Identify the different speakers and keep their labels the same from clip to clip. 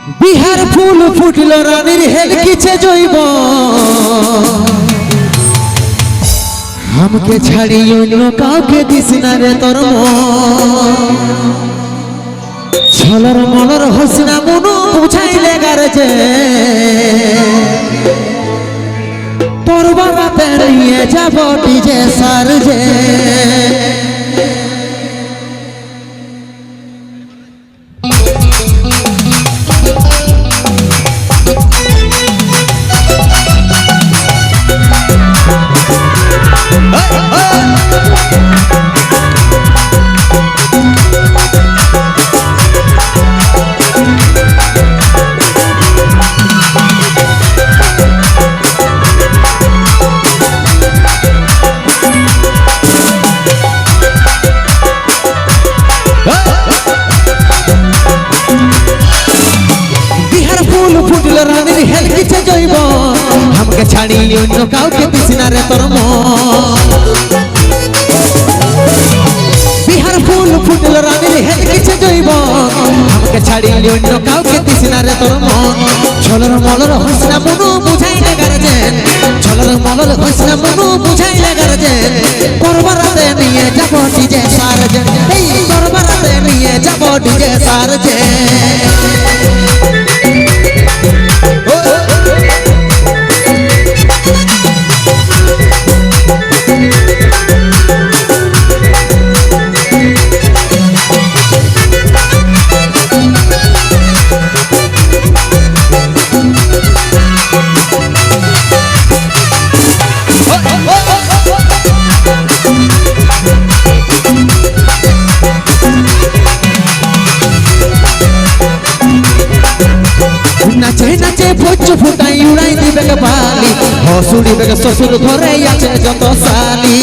Speaker 1: বিহার ফুল ফুটল রানীর হেলকিছে জৈব আমাকে ছাড়ি অন্য কাউকে দিস না রে তোর ছলর মলর হসনা মনু বুঝাইলে গারজে তোর বাবাতে নিয়ে যাব ডিজে সারজে আমাকে ছাড়ি অন্য কাউকে দিস না রে তোর বিহার ফুল ফুটল রানীর হেলকিছে জৈব আমাকে ছাড়ি অন্য কাউকে দিস না রে তোর ছলর মলর হসনা মনু বুঝাইলে গারজেন ছলর মলর হসনা মনু বুঝাইলে গারজেন করবারাতে নিয়ে যাব ডিজে সারজেন এই করবারাতে নিয়ে যাব ডিজে সারজেন নাচে নাচে ভোজ ফুটাই উড়াই দিবে বালি হসুড়ি বেগে শ্বশুর ঘরে আছে যত সালি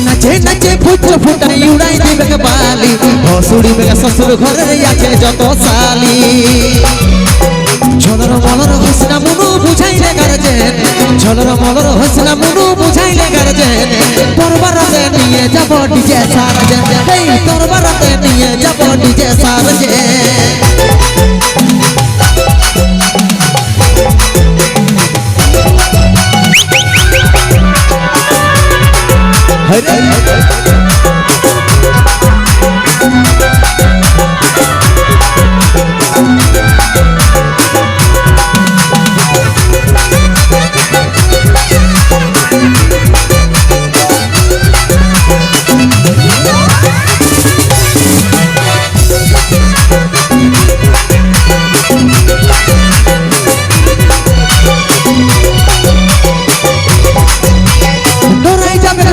Speaker 1: নাচে নাচে ভোজ ফুটাই উড়াই দিবে বালি হসুড়ি বেগে শ্বশুর ঘরে আছে যত সালি ছলর মলর হসনা মনু বুঝাইলে গারজেন ছলর মলর হসনা মনু বুঝাইলে গারজেন তোরবারাতে নিয়ে যাব ডিজে সারজেন এই তোরবারাতে নিয়ে যাব ডিজে সারজেন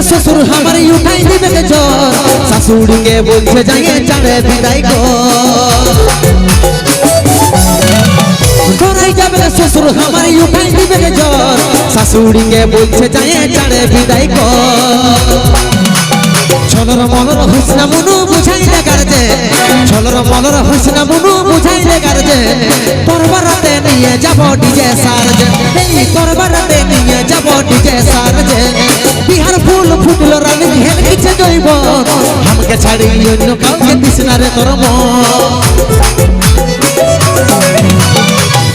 Speaker 1: শ্বশুর हमारे उठाई दिबे के जोर শাশুড়ি के बोलছে जाइए चढ़े विदाई को डराई जाबे শ্বশুর हमारे उठाई दिबे के जोर শাশুড়ি के बोलছে जाइए चढ़े विदाई को ছলর মলর হসনা মনু বুঝাইলে গারজেন ছলর মলর হসনা মনু বুঝাইলে গারজেন তোরবারাতে নিয়ে যাব ডিজে সারজেন এই তোরবারাতে নিয়ে যাব ডিজে সারজেন বিহার ফুল ফুটল রানীর হেলকিছে জৈব আমাকে ছাড়ি অন্য কাউকে দিস না রে তোর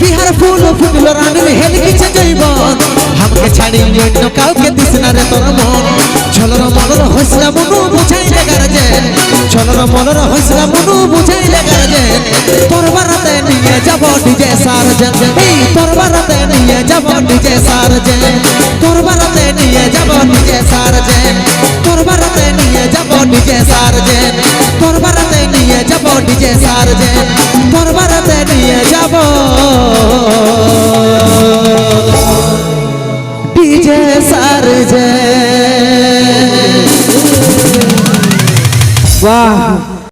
Speaker 1: বিহার ফুল ফুটল রানীর হেলকিছে জৈব আমাকে ছাড়ি অন্য কাউকে দিস না রে তোর ছলর মলর হসনা মনু বুঝাইলে গারজেন ছলর মলর হসনা মনু বুঝাইলে গারজেন তোরবারাতে নিয়ে যাব ডিজে সারজেন এই তোরবারাতে নিয়ে যাব ডিজে সারজেন তোরবারাতে নিয়ে যাব ডিজে সারজেন তোরবারাতে নিয়ে যাব ডিজে সারজেন তোরবারাতে নিয়ে যাব ডিজে সারজেন তোরবারাতে নিয়ে যাব ডিজে সারজেন वाह।